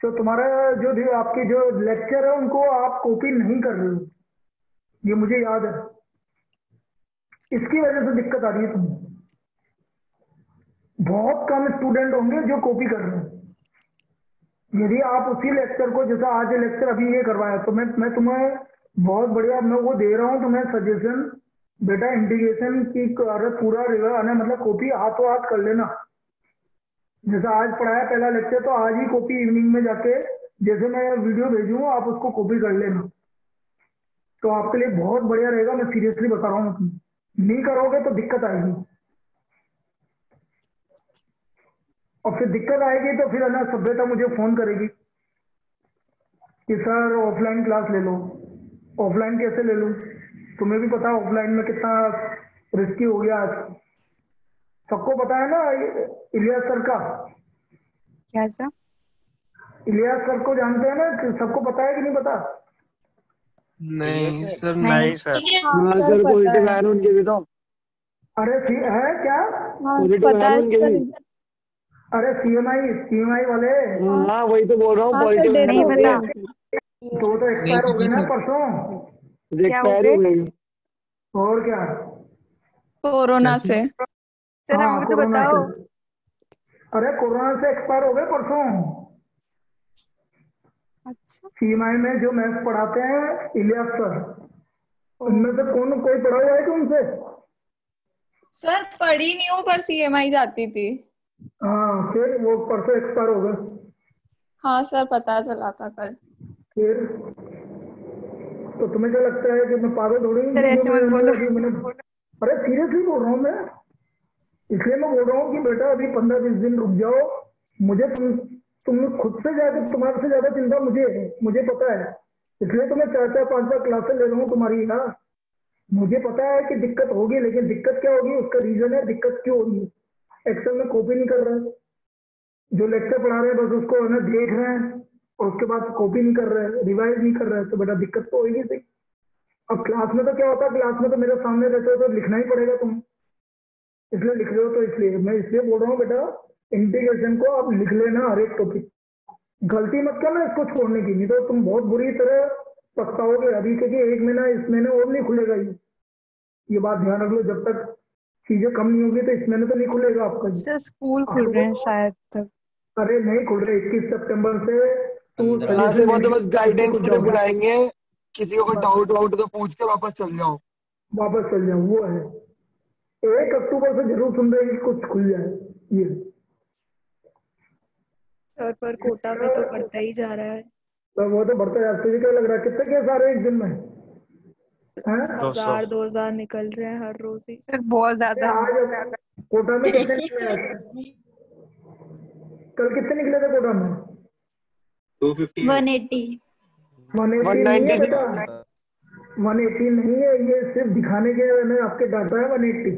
तो तुम्हारा जो आपके जो लेक्चर है उनको आप कॉपी नहीं कर रहे हो, ये मुझे याद है। इसकी वजह से दिक्कत आ रही है तुम्हें। बहुत कम स्टूडेंट होंगे जो कॉपी कर रहे हैं। यदि आप उसी लेक्चर को, जैसा आज लेक्चर अभी ये करवाया, तो मैं तुम्हें बहुत बढ़िया मैं वो दे रहा हूँ तुम्हें सजेशन, बेटा इंटीग्रेशन की पूरा रिवर मतलब कॉपी हाथों हाथ कर लेना। जैसा आज पढ़ाया पहला लेक्चर, तो आज ही कॉपी इवनिंग में जाके जैसे मैं वीडियो भेजूंगा आप उसको कॉपी कर लेना, तो आपके लिए बहुत बढ़िया रहेगा। मैं सीरियसली बता रहा हूँ, नहीं करोगे तो दिक्कत आएगी, और फिर दिक्कत आएगी तो फिर है ना सभ्यता मुझे फोन करेगी कि सर ऑफलाइन क्लास ले लो। ऑफलाइन कैसे ले लूँ? तुम्हें भी पता है ऑफलाइन में कितना रिस्की हो गया आज। सबको पता है ना इलियास सर का? क्या सर? इलियास सर को जानते हैं ना? सबको पता है कि नहीं पता? नहीं सर, नहीं सर। हाँ सर, पॉजिटिव है उनके भी तो। अरे है क्या? पॉजिटिव है उनके भी। अरे सीएमआई वाले। हाँ वही तो बोल रहा हूँ, पॉजिटिव नहीं पता। तो एक्सपायर हो गए ना परसों। एक्सपायर हो गए। और क्या? कोरोना से। सर हमको तो कोरोना बताओ। से। अरे कोरोना से एक्सपायर हो गए परसों। अच्छा। सीएमआई में जो मैथ्स पढ़ाते हैं इलियास सर, उनमें से कौन कोई पढ़ा हुआ है तुमसे? सर पढ़ी नहीं हूँ पर सीएमआई जाती थी। हाँ, फिर वो परसों एक्सपायर हो गए। हाँ सर पता चला था कल। फिर तो तुम्हें क्या लगता है कि मैं पागल थोड़ी हूँ? सर ऐसे मत बोलो। अरे सीरियसली बोल रहा हूँ मैं, इसलिए मैं बोल रहा हूँ कि बेटा अभी 15-20 दिन रुक जाओ। मुझे तुम खुद से ज्यादा, तुम्हारे से ज्यादा चिंता मुझे पता है, इसलिए तो मैं 4-4 5-5 क्लासेस ले रहा हूँ तुम्हारी ना। मुझे पता है कि दिक्कत होगी, लेकिन दिक्कत क्या होगी उसका रीजन है, दिक्कत क्यों होगी। एक्सेल में कॉपी नहीं कर रहे हैं, जो लेक्चर पढ़ा रहे हैं बस उसको है ना देख रहे हैं, और उसके बाद कॉपी नहीं कर रहे हैं, रिवाइज नहीं कर रहे हैं, तो बेटा दिक्कत तो होगी सही। अब क्लास में तो क्या होता है, क्लास में तो मेरे सामने रहते हो तो लिखना ही पड़ेगा तुम, इसलिए लिख रहे हो। तो इसलिए मैं बोल रहा हूँ बेटा इंटीग्रेशन को आप लिख लेना, हर एक टॉपिक। गलती मत करना इसको छोड़ने की, नहीं तो तुम बहुत बुरी तरह पछताओगे अभी, क्योंकि एक महीना इस महीने और नहीं खुलेगा ये बात ध्यान रख लो। जब तक चीजें कम नहीं होगी तो इस महीने तो नहीं खुलेगा आपका। सर स्कूल खुल रहे हैं शायद तक। अरे नहीं खुल रहे, 21 सितंबर से। यहाँ से वो तो बस गाइडेंस के लिए बुलाएंगे, किसी को डाउट वाउट तो पूछ के वापस चल जाओ। वो है 1 अक्टूबर से जरूर सुन रहे हैं कि कुछ खुल जाए ये। सर पर कोटा में तो बढ़ता ही जा रहा है। तो वो तो बढ़ता है। तुझे क्या लग रहा है कितने केस आ रहे हैं एक दिन में? 1000-2000 निकल रहे हैं हर रोज ही। सर बहुत ज्यादा। आज कोटा में कितने निकले आज? कल कितने निकले थे कोटा में? 250 180 नहीं है बेटा, 180 नहीं है, ये सिर्फ दिखाने के ना आपके डाटा है 180।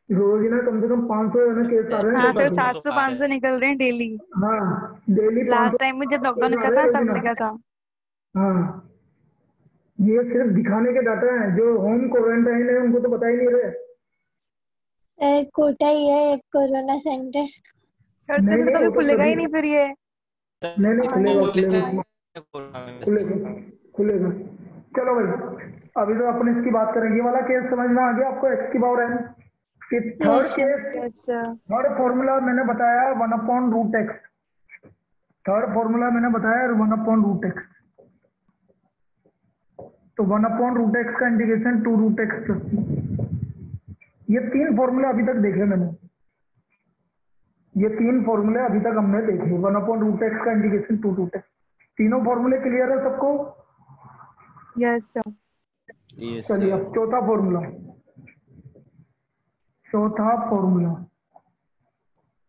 रोजाना कम से कम 500 है ना केस आ रहे हैं। हाँ सर 700-500 निकल रहे हैं डेली। हाँ डेली। लास्ट टाइम में जब लॉकडाउन निकला था तब लिखा था। हाँ ये सिर्फ दिखाने के डाटा हैं, जो होम क्वारंटाइन है उनको तो पता ही नहीं रहे। सर कोटा ही है एक कोरोना सेंटर। सर तो फिर कभी खुलेगा ही नहीं फिर ये। नहीं खुलेगा। चलो भाई अभी तो अपन इसकी बात करेंगे। ये वाला केस समझ में आ गया आपको, एक्स की पावर n कि थर्ड फॉर्मूला मैंने बताया 1/√x। थर्ड फॉर्मूला मैंने बताया 1/√x। तो 1/√x का इंटीग्रेशन 2√x+c। ये 3 फॉर्मूले अभी तक देखे मैंने, ये 3 फॉर्मूले अभी तक हमने देखे। 1/√x का इंटीग्रेशन 2√x। तीनों फॉर्मूले क्लियर है सबको? Yes sir. चलिए अब चौथा फॉर्मूला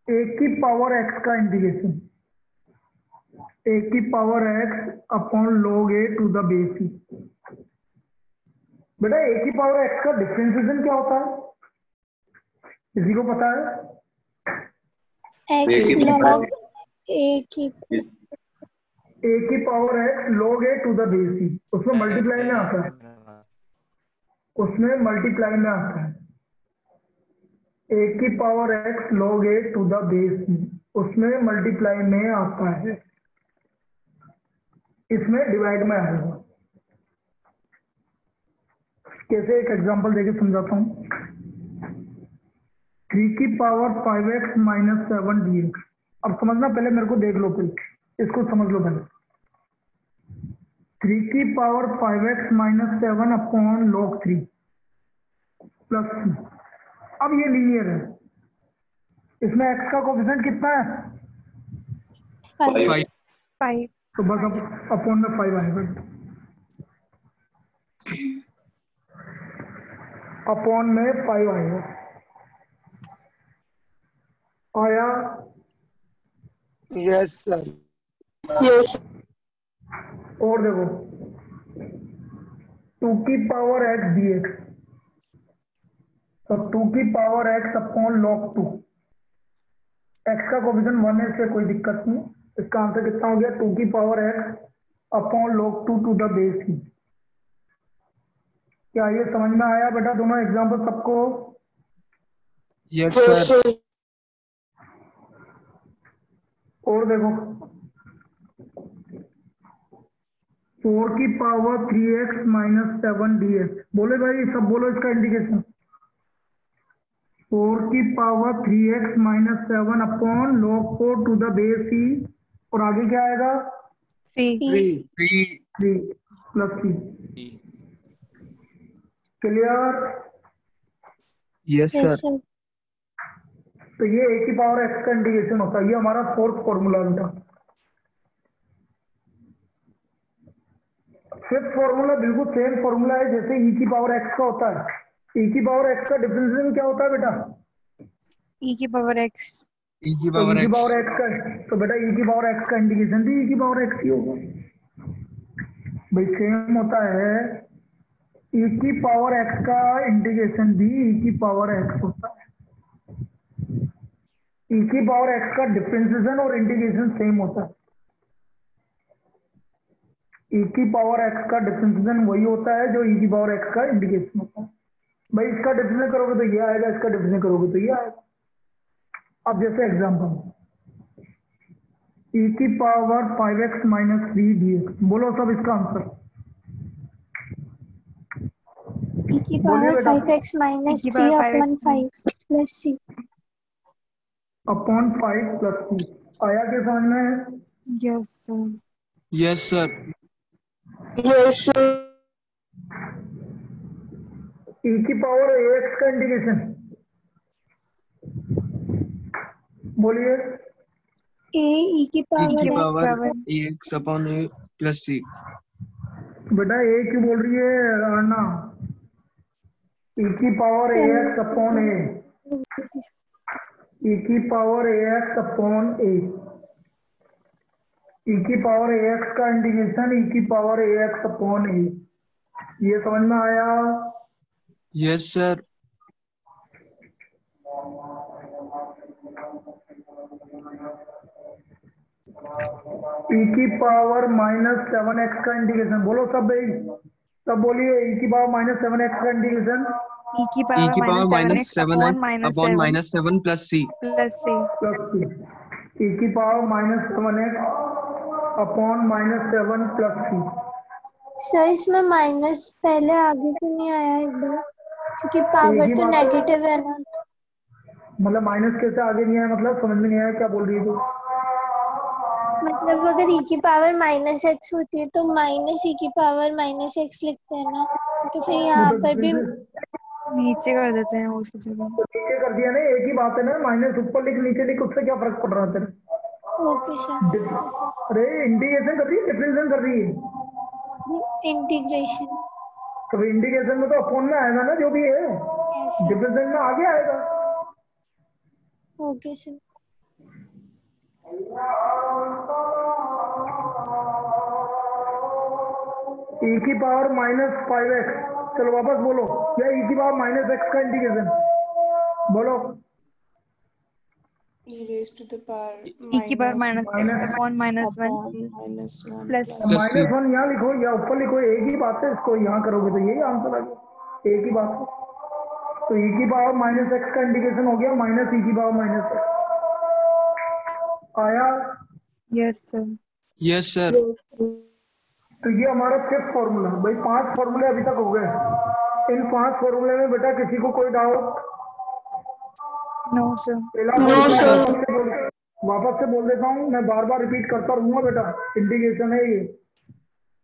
a की पावर x का इंटीग्रेशन a की power x upon log a to the base e। बेटा a की पावर x का डिफरेंशिएशन क्या होता है, किसी को पता है? x log a की power x log a to the base e, उसमें मल्टीप्लाई में आता है, a की power x log a to the base e, उसमें मल्टीप्लाई में आता है। इसमें डिवाइड में आएगा। कैसे, एक एग्जांपल देके समझाता हूँ। 3 की पावर 5x माइनस 7 dx। अब समझना, पहले मेरे को देख लो, पहले इसको समझ लो पहले। 3 की power 5x minus 7 upon log 3 plus 3। अब ये लीनियर है, इसमें x का कोफिशिएंट कितना है? 5 5 तो बस अब अपॉन में 5 आएगा, अपॉन में 5 आएगा। आया? Yes sir. यस और देखो 2 की पावर x dx, तो 2 की power x upon log 2। x का कोफिशिएंट 1 है, इससे कोई दिक्कत नहीं। इसका आंसर कितना हो गया? 2 की power x upon log 2 to the base 3। क्या ये समझ में आया बेटा दोनों एग्जांपल सबको? Yes sir. और देखो 4 की पावर 3x माइनस 7 dx। बोले भाई, सब बोलो इसका इंडिकेशन। 4 की power 3x minus 7 upon log 4 to the base 3, और आगे क्या आएगा? 3 3 plus 3। Clear? Yes yes sir. Sir. तो ये a की पावर x का इंटीग्रेशन होता है। ये हमारा फोर्थ फॉर्मूला बेटा। फिफ्थ फॉर्मूला बिल्कुल सेम फॉर्मूला है जैसे e की पावर x का होता है। e की पावर x का डिफरेंशिएशन क्या होता है बेटा? e की पावर x। e की तो e पावर की x। पावर x का, तो बेटा e की पावर x का इंटीग्रेशन भी e की पावर x ही होगा भाई। सेम होता है, e की पावर x का इंटीग्रेशन भी e की पावर x होता है। e की पावर x का डिफरेंशिएशन और इंटीग्रेशन सेम होता है। e की पावर x का डिफरेंशिएशन वही होता है जो e की पावर x का इंटीग्रेशन होता है। भाई इसका डिफरेंशिएशन करोगे तो ये आएगा, इसका डिफरेंशिएशन करोगे तो ये आएगा। अब जैसे एग्जांपल, e की पावर 5x माइनस 3 dx। बोलो सब इसका आंसर। e की बोलिए पावर बेटा। 5x माइनस की 3 power upon 5x 5 plus c। Upon 5 plus 3। आया क्या समझ में? Yes sir. Yes sir. Yes e की पावर ax का इंटीग्रेशन बोलिए। a e की e की power power x x upon a plus c। बेटा a क्यों बोल रही है राना? e की power ax upon a, e की power ax upon a। e की पावर ax का इंटीग्रेशन e की पावर ax अपॉन a। ये समझ में आया? Yes sir. e की पावर माइनस 7x का इंटीग्रेशन बोलो सब भाई, सब बोलिए। e की पावर माइनस 7x का इंटीग्रेशन e की e पावर की power minus 7x upon minus 7 plus c। Plus c। Plus C. e की power minus 7x upon minus 7 plus C. Sir इसमें माइनस पहले आगे क्यों नहीं आया एक बार? क्योंकि एक पावर ही तो बात है, नेगेटिव है ना। मतलब माइनस कैसे आगे नहीं आया? मतलब समझ में नहीं आया क्या बोल रही है तू? मतलब अगर e की पावर माइनस x होती है तो माइनस e की पावर माइनस x लिखते हैं ना, तो फिर वो यहाँ तो पर भी नीचे कर देते हैं वो उसकी जगह। नीचे कर दिया ना, एक ही बात है ना। माइनस ऊपर लिख नीचे लिख, उससे क्या फर्क पड़ रहा है तेरे? Okay sir. अरे इंटीग्रेशन कर रही है, डिफरेंशिएशन कर रही है। इंटीग्रेशन। तो इंटीग्रेशन में तो अपॉन में आएगा ना जो भी है, यस सर। डिफरेंशिएशन में आगे आएगा। Okay sir. e की पावर माइनस 5x, चलो वापस बोलो। या e की पावर माइनस x का इंटीग्रेशन बोलो। e raised to the power e की power minus x upon minus 1 minus 1 plus plus minus 1 यहाँ लिखो या ऊपर लिखो, एक ही बात है। इसको यहाँ करोगे तो यही आंसर आ गया, एक ही बात है। तो e की पावर माइनस x का इंटीग्रेशन हो गया माइनस e की पावर माइनस x। आया? Yes sir. Yes sir. तो ये हमारा 5th फॉर्मूला। भाई 5 फॉर्मूले अभी तक हो गए। इन 5 फॉर्मूले में बेटा किसी को कोई डाउट? No sir. पहला No, फॉर्मूला sir. वापस से बोल देता हूँ, मैं बार बार रिपीट करता रहूंगा बेटा। इंटीग्रेशन है ये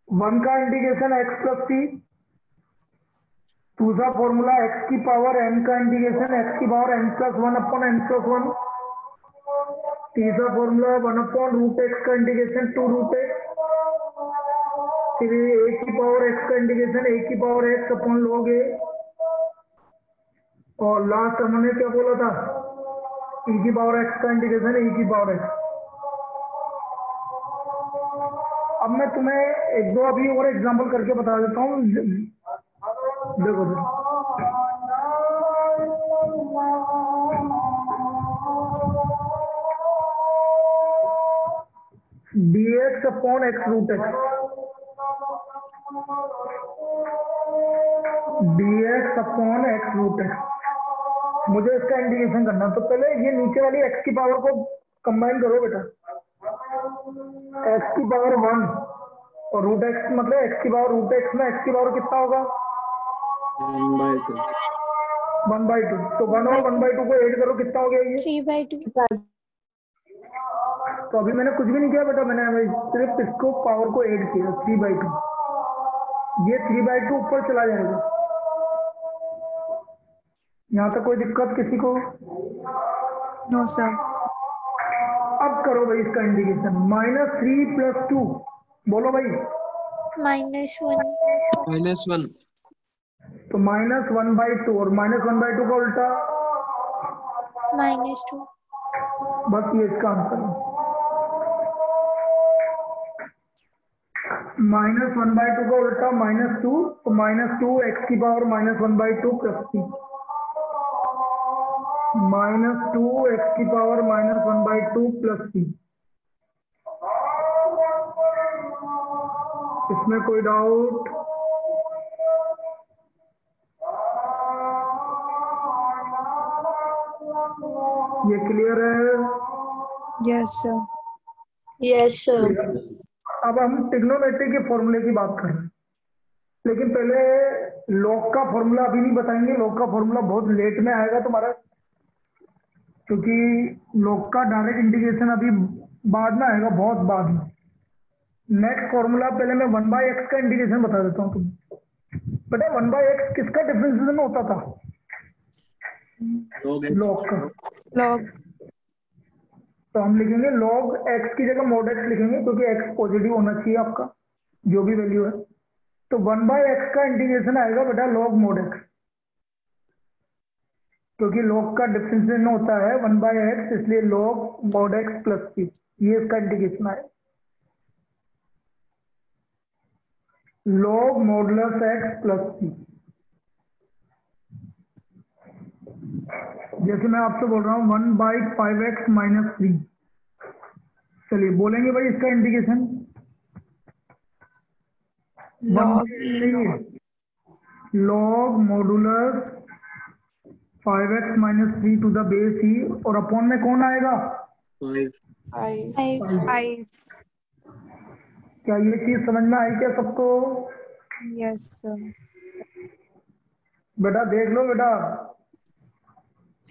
1 का इंटीग्रेशन x प्लस सी, दूसरा फॉर्मूला x की पावर n का इंटीग्रेशन x की power n plus 1 upon n plus 1, तीसरा फॉर्मूला 1 अपॉन रूट x का इंटीग्रेशन 2 रूट x, फिर a की पावर x का इंटीग्रेशन a की power x upon log a, और लास्ट हमने क्या बोला था, e की पावर x का इंटीग्रेशन e की पावर x। अब मैं तुम्हें एक दो अभी और एग्जांपल करके बता देता हूँ। देखो dx upon x root x, dx upon x root x, मुझे इसका इंटीग्रेशन करना। तो पहले ये नीचे वाली x की पावर को कंबाइन करो बेटा, x की पावर 1 और रूट x मतलब x की पावर रूट x में x की पावर कितना होगा 1/2। तो 1 और 1/2 को ऐड करो, कितना हो गया ये 3/2। तो अभी मैंने कुछ भी नहीं किया बेटा, मैंने सिर्फ इसको पावर को ऐड किया 3/2। ये 3/2 ऊपर चला जाएगा। यहाँ तक कोई दिक्कत किसी को? No sir. अब करो भाई इसका इंटीग्रेशन। -3 + 2 बोलो भाई। -1। -1 तो -1/2 और -1/2 का उल्टा -2। बस ये इसका आंसर है। -1/2 का उल्टा -2, तो -2 x की पावर -1/2 प्लस 3, -2 x की पावर -1/2 प्लस 3। इसमें कोई डाउट? ये क्लियर है? Yes sir. Yes, sir. अब हम ट्रिग्नोमेट्री के फॉर्मूले की बात कर रहे हैं, लेकिन पहले लॉग का फॉर्मूला अभी नहीं बताएंगे। लॉग का फॉर्मूला बहुत लेट में आएगा तुम्हारा, क्योंकि लॉग का डायरेक्ट इंटीग्रेशन अभी बाद में आएगा, बहुत बाद में। नेक्स्ट फॉर्मूला पहले मैं 1/x का इंटीग्रेशन बता देता हूँ तुम्हें। बेटा 1/x किसका डिफरेंशिएशन होता था? लॉग का। लॉग। तो हम लिखेंगे log x की जगह mod x लिखेंगे, क्योंकि x पॉजिटिव होना चाहिए आपका जो भी वैल्यू है। तो 1/x का इंटीग्रेशन आएगा बेटा log mod x, क्योंकि log का डिफरेंशिएशन होता है 1/x, इसलिए log mod x plus c, ये इसका इंटीग्रेशन आएगा। log modulus x plus c। जैसे मैं आपसे बोल रहा हूँ 1/5x - 3। चलिए बोलेंगे भाई इसका integration. log modulus 5x - 3 to the base e, और अपॉन में कौन आएगा 5. 5। क्या ये चीज समझ में आई क्या सबको? Yes sir. बेटा देख लो बेटा,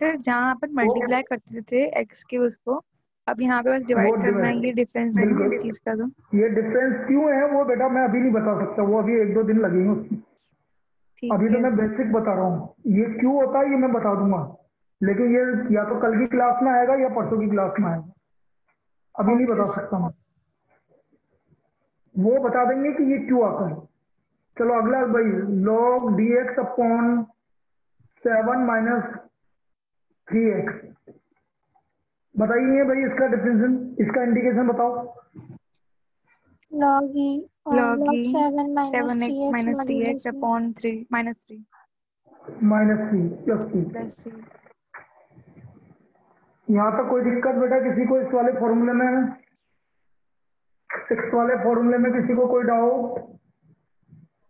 सर जहाँ अपन मल्टीप्लाई करते थे x के उसको, अब यहाँ पे बस डिवाइड करना है, ये डिफरेंस है ना इस चीज का। तो ये डिफरेंस क्यों है वो बेटा मैं अभी नहीं बता सकता, वो अभी 1-2 दिन लगेंगे उसमें। अभी तो ठीक है मैं सर। बेसिक बता रहा हूँ, ये क्यों होता है ये मैं बता दूंगा, लेकिन ये या तो कल की क्लास में आएगा या परसों की क्लास में आएगा, अभी नहीं बता सकता मैं। वो बता देंगे कि ये क्यों आता है। चलो अगला भाई, log dx अपॉन 7 - 3x, बताइए भाई इसका डिफरेंशिएशन, इसका इंटीग्रेशन बताओ। log e log e 7 - 7x 3x - 3x modulus में अपॉन 3 -3 -3 प्लस 3। Plus c। यहाँ तक कोई दिक्कत बेटा किसी को इस वाले फॉर्मूले में? 6 वाले फॉर्मूले में किसी को कोई doubt?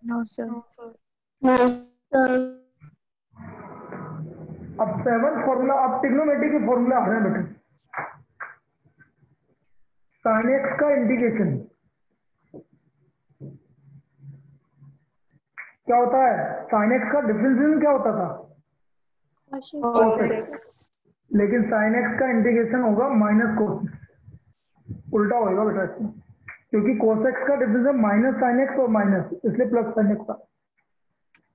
No sir. No, sir. अब 7 फॉर्मूला, अब ट्रिग्नोमेट्री के फॉर्मूला आ रहे हैं बेटा। sin x का इंटीग्रेशन क्या होता है? साइन एक्स का डिफरेंशियल क्या होता था? cos x लेकिन साइन एक्स का इंटीग्रेशन होगा माइनस कोस एक्स, उल्टा होगा बेटा इसमें, क्योंकि कोस एक्स का डिफरेंशियल माइनस साइन एक्स और माइनस, इसलिए प्लस साइन एक्स था।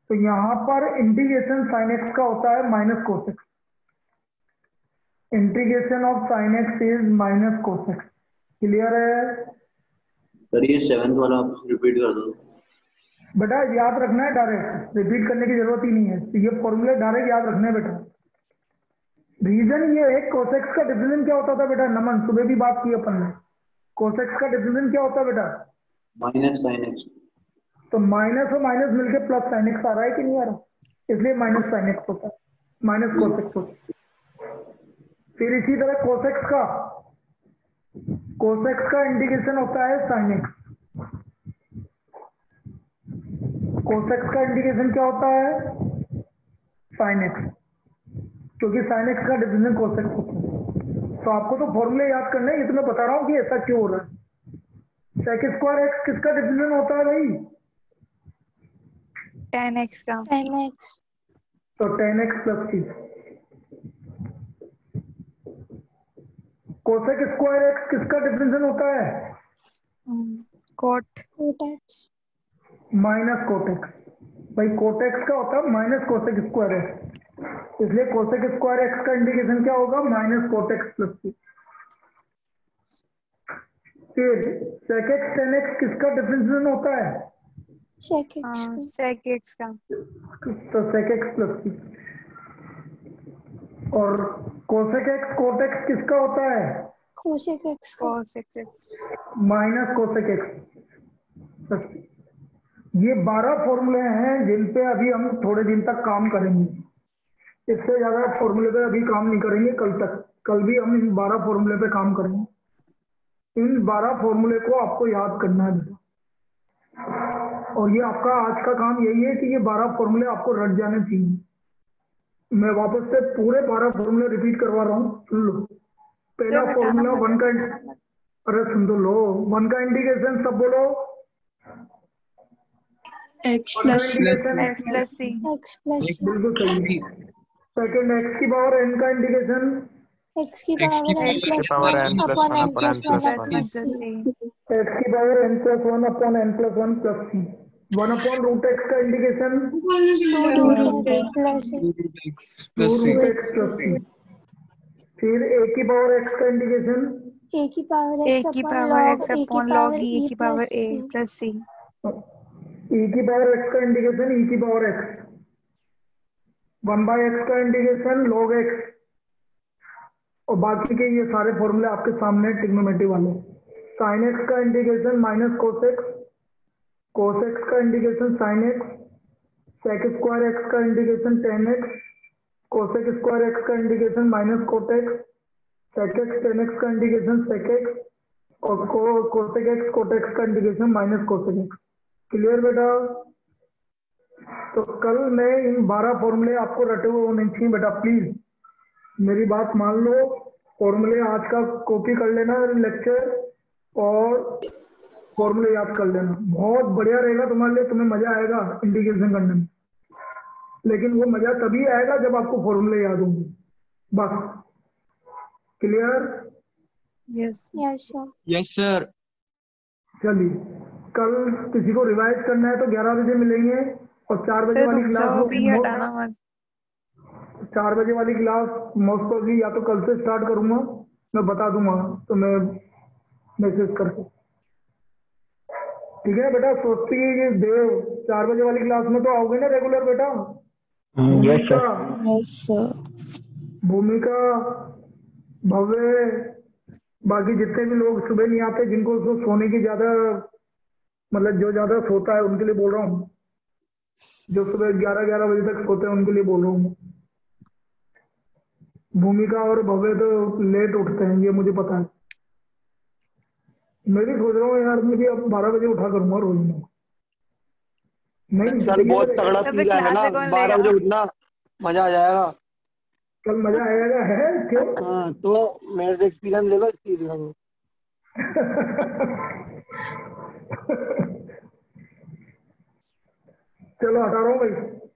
तो यहाँ पर इंटीग्रेशन साइन एक्स का होता है minus cos x. Integration of sine x is minus cos x. Clear है? सर ये 7th वाला आप रिपीट कर दो। बेटा याद रखना है, डायरेक्ट रिपीट करने की जरूरत ही नहीं है, तो ये फॉर्मूले डायरेक्ट याद रखना है बेटा। रीजन ये है, कोसेक्स का डिफरेंशियल क्या होता था बेटा? नमन, सुबह भी बात की अपन ने। कोसेक्स का डिफरेंशियल क्या होता है बेटा? Minus sine x. तो माइनस और माइनस मिलके प्लस साइन एक्स आ रहा है कि नहीं आ रहा? इसलिए माइनस साइन एक्स होता है, माइनस कोसेक्स होता है। फिर इसी तरह कोसेक्स का इंटीग्रेशन होता है साइन एक्स। कोसेक्स का इंटीग्रेशन क्या होता है? साइन एक्स, क्योंकि साइन एक्स का डिफरेंशियल कोसेक्स होता है। तो आपको तो फॉर्मूले याद करने हैं, ये तो मैं बता रहा हूँ कि ऐसा क्यों हो रहा है। सेक स्क्वायर एक्स किसका डिफरेंशियल होता है भाई? tan x का। tan x तो tan x plus c। Cosec square x किसका डिफरेंशियल होता है? cot x minus cot x. भाई कोट एक्स का होता है माइनस कोसेक स्क्वायर एक्स, इसलिए कोसेक स्क्वायर एक्स का इंटीग्रेशन क्या होगा? Minus cot x plus C. फिर सेक एक्स टेन एक्स किसका डिफरेंशियल होता है? sec x का sec x का। तो सेक एक्स प्लस सी। और कोसेक एक्स कोट एक्स किसका होता है? cosec x का cos x minus cosec x. ये 12 फॉर्मूले हैं जिन पे अभी हम थोड़े दिन तक काम करेंगे। इससे ज्यादा फॉर्मूले पे अभी काम नहीं करेंगे कल तक। कल भी हम इन 12 फॉर्मूले पे काम करेंगे। इन 12 फॉर्मूले को आपको याद करना है बेटा, और ये आपका आज का काम यही है कि ये 12 फॉर्मूले आपको रट जाने चाहिए। मैं वापस से पूरे 12 फॉर्मूले रिपीट करवा रहा हूँ, सुन लो। पहला सर, फॉर्मूला बताना वन का, अरे सुन तो लो, वन का इंटीग्रेशन सब बोलो। x वन का plus integration x plus c x plus c बिल्कुल सही। सेकंड एक्स की पावर एन का इंटीग्रेशन, x की x की power n power plus n 1 plus upon 1 n plus 1 plus upon c c X की power N plus one upon N plus one plus C. One upon root X का integration 2 root x plus a two plus c root X plus C. फिर A की power X का integration a की पावर a x की upon पावर log x a की upon पावर log e e की plus पावर a c plus c E की पावर एक्स का इंटीग्रेशन ई की power x. One by x का इंटीग्रेशन लॉग एक्स। और बाकी के ये सारे फॉर्मूले आपके सामने ट्रिग्नोमेट्री वाले। साइन एक्स का इंटीग्रेशन माइनस कोस एक्स का integration sine X, sec square X का integration tan X, cosec square X का integration minus cot X, sec X tan X का इंटीग्रेशन सेक एक्स, और कोसेक एक्स कोट एक्स का integration minus cosec X. Clear बेटा? तो कल मैं इन 12 फॉर्मूले आपको रटे हुए होने चाहिए बेटा, प्लीज मेरी बात मान लो। फॉर्मूले आज का कॉपी कर लेना लेक्चर, और फॉर्मूले याद कर लेना। बहुत बढ़िया रहेगा तुम्हारे लिए, तुम्हें मजा आएगा इंटीग्रेशन करने में। लेकिन वो मजा तभी आएगा जब आपको फॉर्मूले याद होंगे। बस। Clear? yes yes sir yes sir चलिए, कल किसी को रिवाइज करना है तो 11 बजे मिलेंगे, और 4 बजे सर वाली रुक क्लास जाओ अभी हटाना मत 4 बजे वाली क्लास मोस्ट प्रोबेबली या तो कल से स्टार्ट करूंगा, मैं बता दूंगा तो मैं मैसेज करके। ठीक है बेटा? सोचती है ये देव 4 बजे वाली क्लास में तो आओगे ना रेगुलर बेटा? भूमिका, भव्य, बाकी जितने भी लोग सुबह नहीं आते, जिनको सोने की ज्यादा, मतलब जो ज्यादा सोता है उनके लिए बोल रहा हूँ। जो सुबह 11-11 बजे तक सोते हैं उनके लिए बोल रहा हूँ। भूमिका और भव्य तो लेट उठते हैं, ये मुझे पता है। मैं भी सोच रहा हूँ यार, मुझे अब 12 बजे उठा करूंगा रोज में। नहीं सर बहुत तगड़ा तब सीख आएगा क्लास ना, में कौन 12 लेगा बजे उठना, मजा आ जाएगा। कल मजा आएगा है क्यों? हाँ, तो मेरे से एक्सपीरियंस ले लो इस चीज का। चलो हटा रहा हूँ भाई।